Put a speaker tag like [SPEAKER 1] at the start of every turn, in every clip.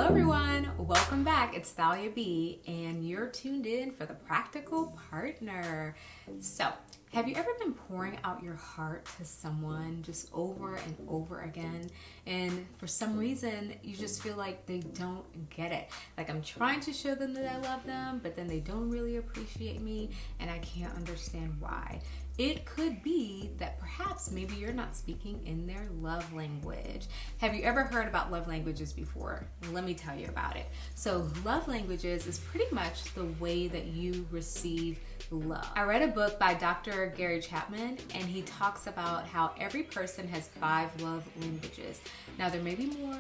[SPEAKER 1] everyone, welcome back. It's Thalia B, and you're tuned in for the Practical Partner. So, have you ever been pouring out your heart to someone just over and over again, and for some reason you just feel like they don't get it? Like, I'm trying to show them that I love them, but then they don't really appreciate me, and I can't understand why. It could be that perhaps maybe you're not speaking in their love language. Have you ever heard about love languages before? Let me tell you about it. So love languages is pretty much the way that you receive love. I read a book by Dr. Gary Chapman, and he talks about how every person has 5 love languages. Now, there may be more,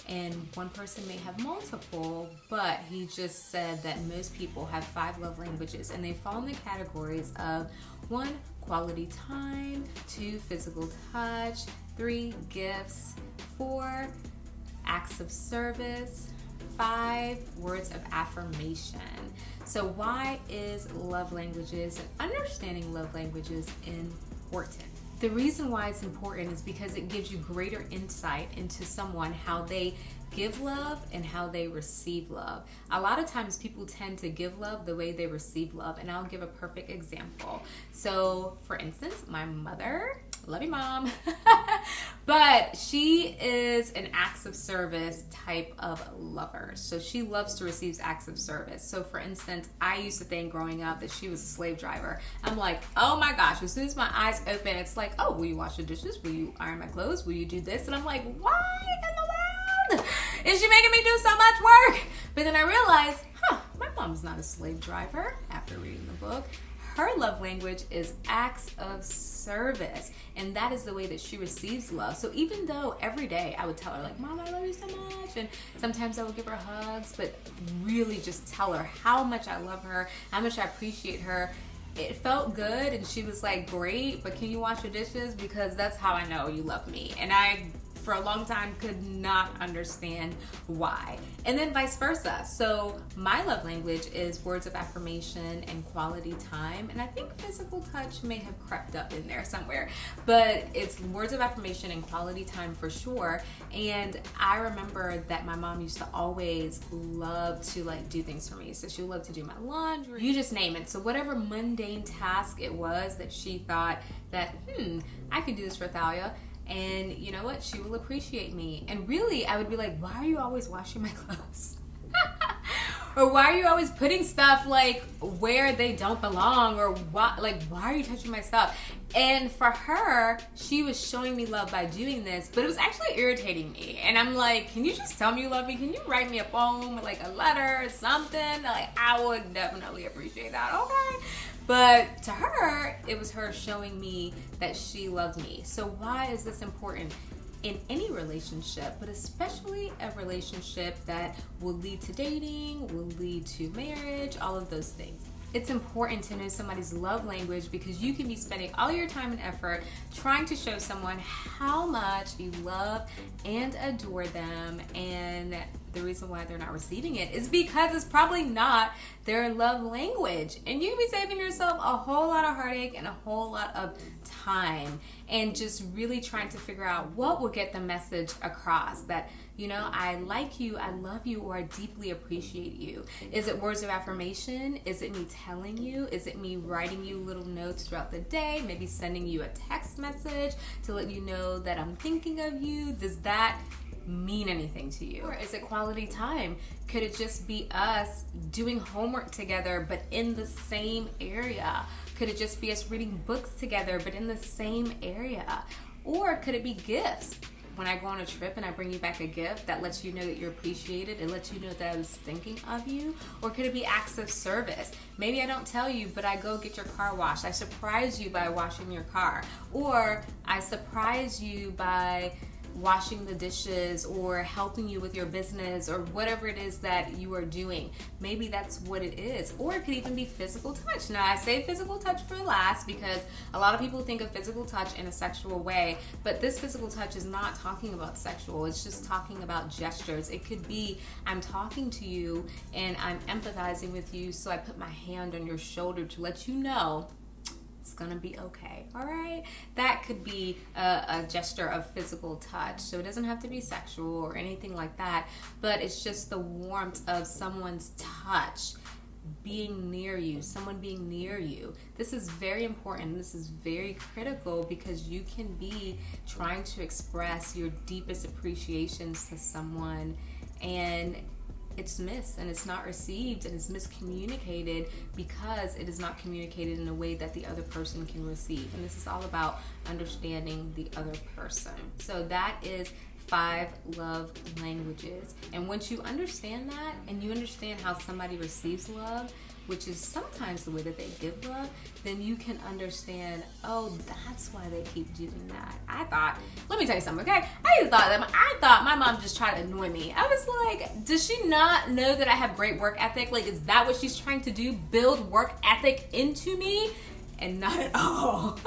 [SPEAKER 1] and one person may have multiple, but he just said that most people have 5 love languages, and they fall in the categories of 1, quality time, 2, physical touch, 3, gifts, 4, acts of service, 5, words of affirmation. So why is love languages and understanding love languages important? The reason why it's important is because it gives you greater insight into someone, how they give love and how they receive love. A lot of times people tend to give love the way they receive love, and I'll give a perfect example. So, for instance, my mother, love you, Mom, but she is an acts of service type of lover. So she loves to receive acts of service. So for instance, I used to think growing up that she was a slave driver. I'm like, oh my gosh, as soon as my eyes open, it's like, oh, will you wash the dishes? Will you iron my clothes? Will you do this? And I'm like, why in the world is she making me do so much work? But then I realized, my mom's not a slave driver after reading the book. Her love language is acts of service, and that is the way that she receives love. So even though every day I would tell her, like, Mom, I love you so much, and sometimes I would give her hugs, but really just tell her how much I love her, how much I appreciate her, it felt good, and she was like, great, but can you wash your dishes? Because that's how I know you love me. And I, for a long time, could not understand why. And then vice versa. So my love language is words of affirmation and quality time. And I think physical touch may have crept up in there somewhere, but it's words of affirmation and quality time for sure. And I remember that my mom used to always love to like do things for me. So she loved to do my laundry, you just name it. So whatever mundane task it was that she thought that, I could do this for Thalia. And you know what? She will appreciate me. And really, I would be like, why are you always washing my clothes? Or why are you always putting stuff like where they don't belong? Or why are you touching my stuff? And for her, she was showing me love by doing this, but it was actually irritating me. And I'm like, can you just tell me you love me? Can you write me a poem, like a letter or something? Like, I would definitely appreciate that. Okay. But to her, it was her showing me that she loved me. So why is this important in any relationship, but especially a relationship that will lead to dating, will lead to marriage, all of those things? It's important to know somebody's love language because you can be spending all your time and effort trying to show someone how much you love and adore them, and the reason why they're not receiving it is because it's probably not their love language. And you can be saving yourself a whole lot of heartache and a whole lot of time, and just really trying to figure out what will get the message across that, you know, I like you, I love you, or I deeply appreciate you. Is it words of affirmation? Is it me telling you? Is it me writing you little notes throughout the day? Maybe sending you a text message to let you know that I'm thinking of you? Does that mean anything to you? Or is it quality time? Could it just be us doing homework together but in the same area? Could it just be us reading books together but in the same area? Or could it be gifts? When I go on a trip and I bring you back a gift that lets you know that you're appreciated, it lets you know that I was thinking of you. Or could it be acts of service? Maybe I don't tell you, but I go get your car washed. I surprise you by washing your car. Or I surprise you by washing the dishes or helping you with your business or whatever it is that you are doing. Maybe that's what it is. Or it could even be physical touch. Now, I say physical touch for last because a lot of people think of physical touch in a sexual way, but this physical touch is not talking about sexual. It's just talking about gestures. It could be, I'm talking to you and I'm empathizing with you, so I put my hand on your shoulder to let you know It's gonna be okay, all right? That could be a gesture of physical touch, so it doesn't have to be sexual or anything like that, but it's just the warmth of someone's touch being near you, someone being near you. This is very important. This is very critical because you can be trying to express your deepest appreciations to someone, and it's missed and it's not received and it's miscommunicated because it is not communicated in a way that the other person can receive. And this is all about understanding the other person. So that is 5 love languages. And once you understand that and you understand how somebody receives love, which is sometimes the way that they give love, then you can understand, oh, that's why they keep doing that. Let me tell you something, okay? I thought my mom just tried to annoy me. I was like, does she not know that I have great work ethic? Like, is that what she's trying to do? Build work ethic into me? And not at all.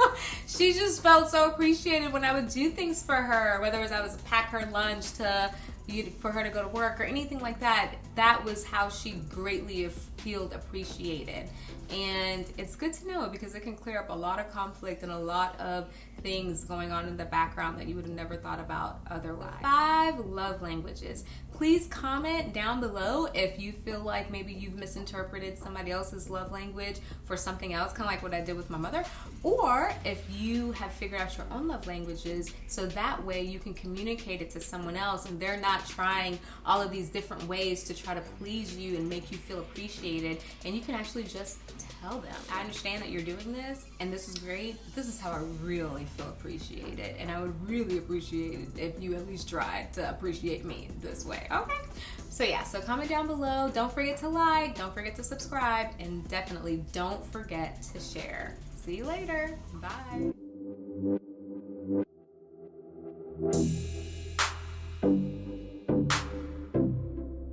[SPEAKER 1] She just felt so appreciated when I would do things for her, whether it was I was pack her lunch for her to go to work or anything like that. That was how she greatly felt appreciated. And it's good to know because it can clear up a lot of conflict and a lot of things going on in the background that you would have never thought about otherwise. 5 love languages. Please comment down below if you feel like maybe you've misinterpreted somebody else's love language for something else, kind of like what I did with my mother, or if you have figured out your own love languages so that way you can communicate it to someone else and they're not trying all of these different ways to try to please you and make you feel appreciated, and you can actually just tell them, I understand that you're doing this and this is great. This is how I really feel appreciated, and I would really appreciate it if you at least tried to appreciate me this way. Okay, so yeah, so comment down below. Don't forget to like, don't forget to subscribe, and definitely don't forget to share. See you later. Bye.